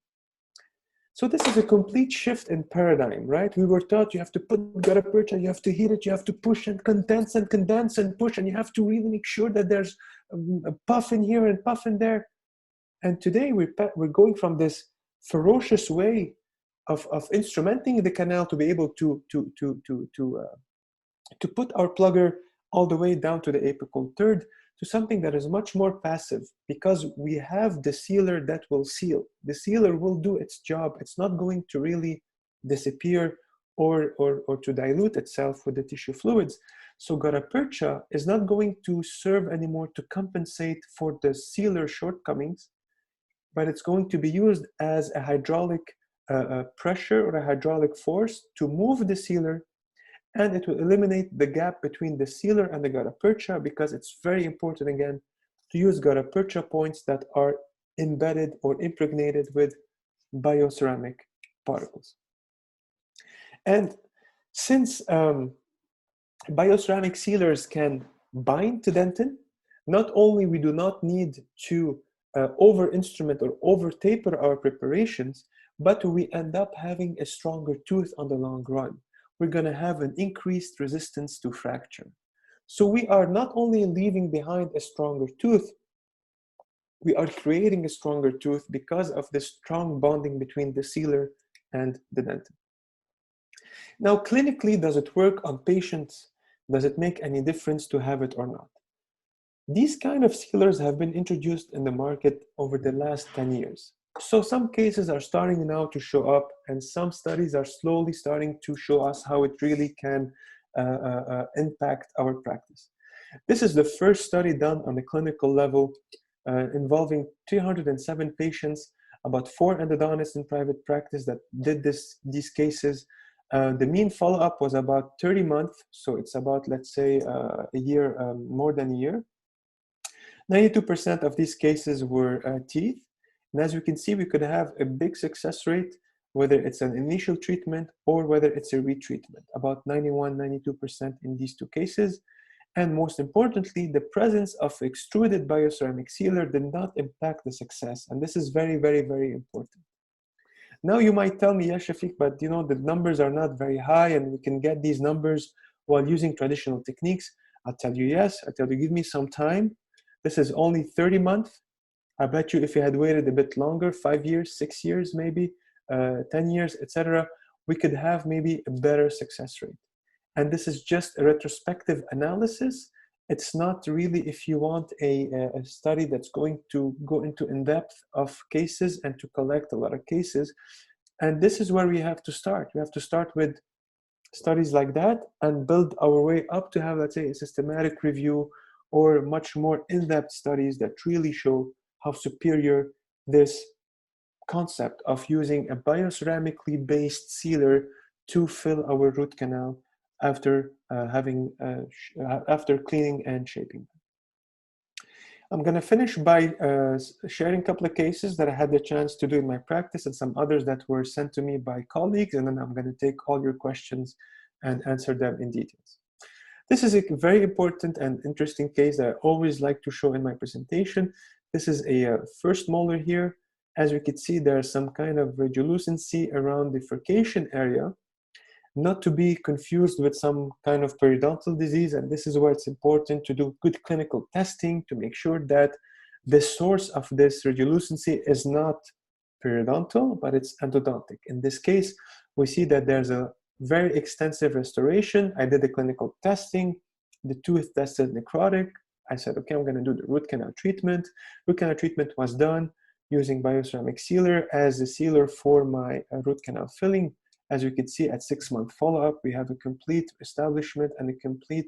So this is a complete shift in paradigm, right? We were taught you have to put gutta percha, you have to heat it, you have to push and condense and push, and you have to really make sure that there's a puff in here and puff in there. And today we're going from this ferocious way of instrumenting the canal to be able to put our plugger all the way down to the apical third, to something that is much more passive, because we have the sealer that will seal. The sealer will do its job. It's not going to really disappear or to dilute itself with the tissue fluids. So gutta percha is not going to serve anymore to compensate for the sealer shortcomings, but it's going to be used as a hydraulic pressure or a hydraulic force to move the sealer, and it will eliminate the gap between the sealer and the gutta percha, because it's very important, again, to use gutta percha points that are embedded or impregnated with bioceramic particles. And since bioceramic sealers can bind to dentin, not only we do not need to over-instrument or over-taper our preparations, but we end up having a stronger tooth on the long run. We're going to have an increased resistance to fracture. So we are not only leaving behind a stronger tooth, we are creating a stronger tooth because of the strong bonding between the sealer and the dentin. Now, clinically, does it work on patients? Does it make any difference to have it or not? These kind of sealers have been introduced in the market over the last 10 years. So some cases are starting now to show up, and some studies are slowly starting to show us how it really can impact our practice. This is the first study done on the clinical level involving 307 patients, about 4 endodontists in private practice that did these cases. The mean follow-up was about 30 months, so it's about, let's say, a year, more than a year. 92% of these cases were teeth. And as you can see, we could have a big success rate, whether it's an initial treatment or whether it's a retreatment, about 91, 92% in these two cases. And most importantly, the presence of extruded bioceramic sealer did not impact the success. And this is very, very, very important. Now you might tell me, yes, Shafiq, but the numbers are not very high and we can get these numbers while using traditional techniques. I'll tell you yes. I'll tell you, give me some time. This is only 30 months. I bet you if you had waited a bit longer, 5 years, 6 years, maybe 10 years, etc., we could have maybe a better success rate. And this is just a retrospective analysis. It's not really, if you want a study that's going to go into in-depth of cases and to collect a lot of cases. And this is where we have to start. We have to start with studies like that and build our way up to have, let's say, a systematic review or much more in-depth studies that really show how superior this concept of using a bioceramically based sealer to fill our root canal after after cleaning and shaping. I'm going to finish by sharing a couple of cases that I had the chance to do in my practice and some others that were sent to me by colleagues, and then I'm going to take all your questions and answer them in details. This is a very important and interesting case that I always like to show in my presentation. This is a first molar here. As you can see, there's some kind of radiolucency around the furcation area, not to be confused with some kind of periodontal disease. And this is where it's important to do good clinical testing to make sure that the source of this radiolucency is not periodontal, but it's endodontic. In this case, we see that there's a very extensive restoration. I did the clinical testing. The tooth tested necrotic. I said, okay, I'm going to do the root canal treatment. Root canal treatment was done using bioceramic sealer as a sealer for my root canal filling. As you can see, at 6-month follow-up, we have a complete establishment and a complete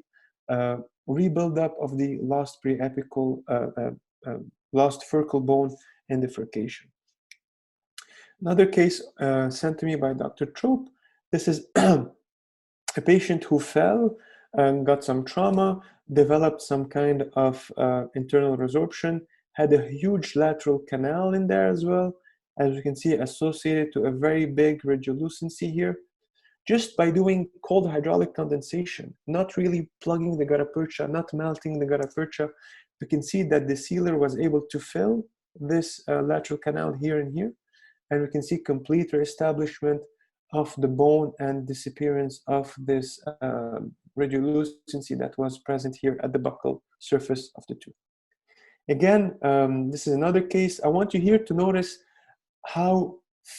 rebuild up of the lost preapical, lost furcal bone in the furcation. Another case sent to me by Dr. Trope. This is a patient who fell and got some trauma, developed some kind of internal resorption, had a huge lateral canal in there as well, as you can see, associated to a very big radiolucency here. Just by doing cold hydraulic condensation, not really plugging the gutta percha, not melting the gutta percha, we can see that the sealer was able to fill this lateral canal here and here, and we can see complete reestablishment of the bone and disappearance of this radiolucency that was present here at the buccal surface of the tooth. Again, this is another case. I want you here to notice how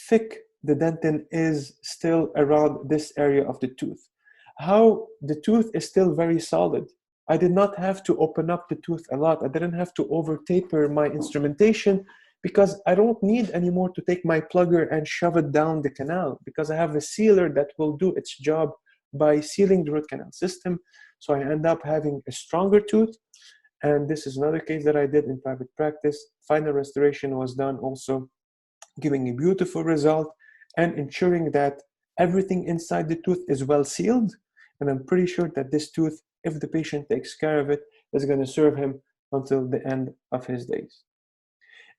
thick the dentin is still around this area of the tooth. How the tooth is still very solid. I did not have to open up the tooth a lot. I didn't have to over taper my instrumentation because I don't need anymore to take my plugger and shove it down the canal, because I have a sealer that will do its job by sealing the root canal system. So I end up having a stronger tooth. And this is another case that I did in private practice. Final restoration was done also, giving a beautiful result and ensuring that everything inside the tooth is well sealed. And I'm pretty sure that this tooth, if the patient takes care of it, is going to serve him until the end of his days.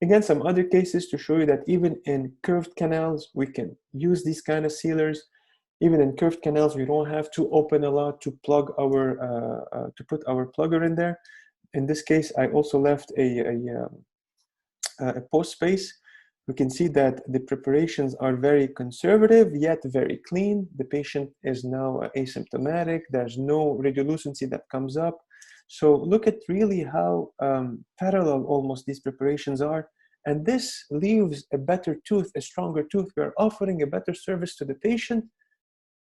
Again, some other cases to show you that even in curved canals, we can use these kind of sealers. Even in curved canals, we don't have to open a lot to plug our to put our plugger in there. In this case, I also left a post space. We can see that the preparations are very conservative, yet very clean. The patient is now asymptomatic. There's no radiolucency that comes up. So look at really how parallel almost these preparations are. And this leaves a better tooth, a stronger tooth. We are offering a better service to the patient.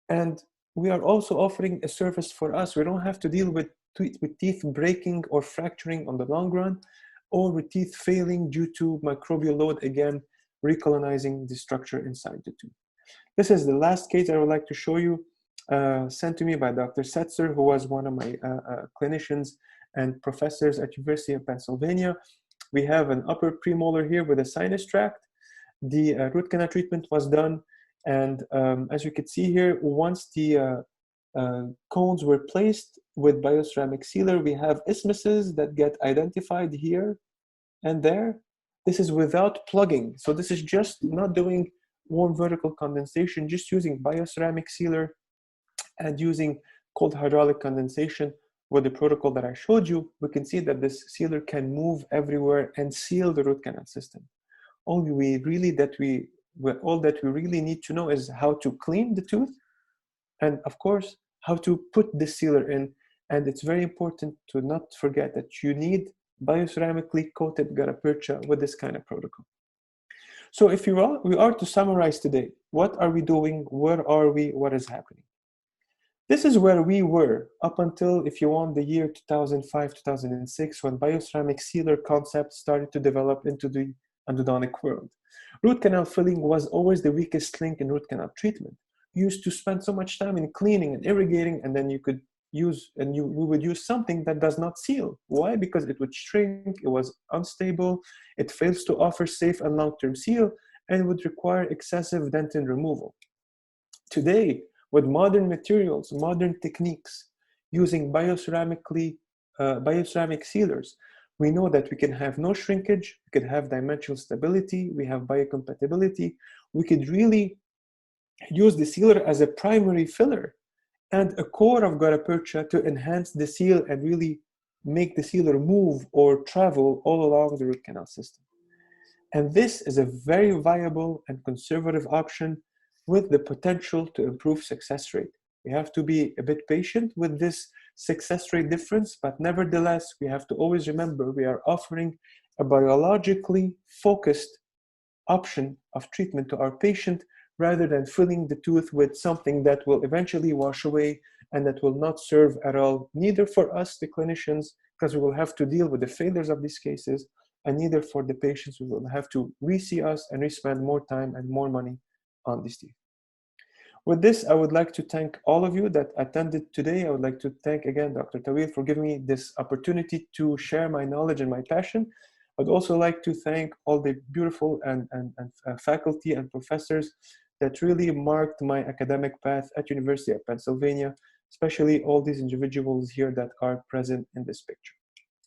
And we are also offering a service for us. We don't have to deal with teeth breaking or fracturing on the long run, or with teeth failing due to microbial load, again, recolonizing the structure inside the tooth. This is the last case I would like to show you, sent to me by Dr. Setzer, who was one of my clinicians and professors at University of Pennsylvania. We have an upper premolar here with a sinus tract. The root canal treatment was done, and as you can see here, once the cones were placed with bioceramic sealer, we have isthmuses that get identified here and there. This is without plugging. So this is just not doing warm vertical condensation, just using bioceramic sealer and using cold hydraulic condensation with the protocol that I showed you. We can see that this sealer can move everywhere and seal the root canal system. All that we really need to know is how to clean the tooth, and of course, how to put the sealer in. And it's very important to not forget that you need bioceramically coated gutta percha with this kind of protocol. So if we are to summarize today, what are we doing? Where are we? What is happening? This is where we were up until, if you want, the year 2005, 2006, when bioceramic sealer concept started to develop into the endodontic world. Root canal filling was always the weakest link in root canal treatment. You used to spend so much time in cleaning and irrigating, and then you could we would use something that does not seal. Why? Because it would shrink, it was unstable, it fails to offer safe and long-term seal, and would require excessive dentin removal. Today, with modern materials, modern techniques, using bioceramic sealers, we know that we can have no shrinkage, we can have dimensional stability, we have biocompatibility. We could really use the sealer as a primary filler and a core of gutta percha to enhance the seal and really make the sealer move or travel all along the root canal system. And this is a very viable and conservative option with the potential to improve success rate. We have to be a bit patient with this success rate difference, but nevertheless, we have to always remember we are offering a biologically focused option of treatment to our patient, rather than filling the tooth with something that will eventually wash away and that will not serve at all, neither for us, the clinicians, because we will have to deal with the failures of these cases, and neither for the patients who will have to re-see us and re-spend more time and more money on these teeth. With this, I would like to thank all of you that attended today. I would like to thank again Dr. Tawil for giving me this opportunity to share my knowledge and my passion. I'd also like to thank all the beautiful and faculty and professors that really marked my academic path at University of Pennsylvania, especially all these individuals here that are present in this picture.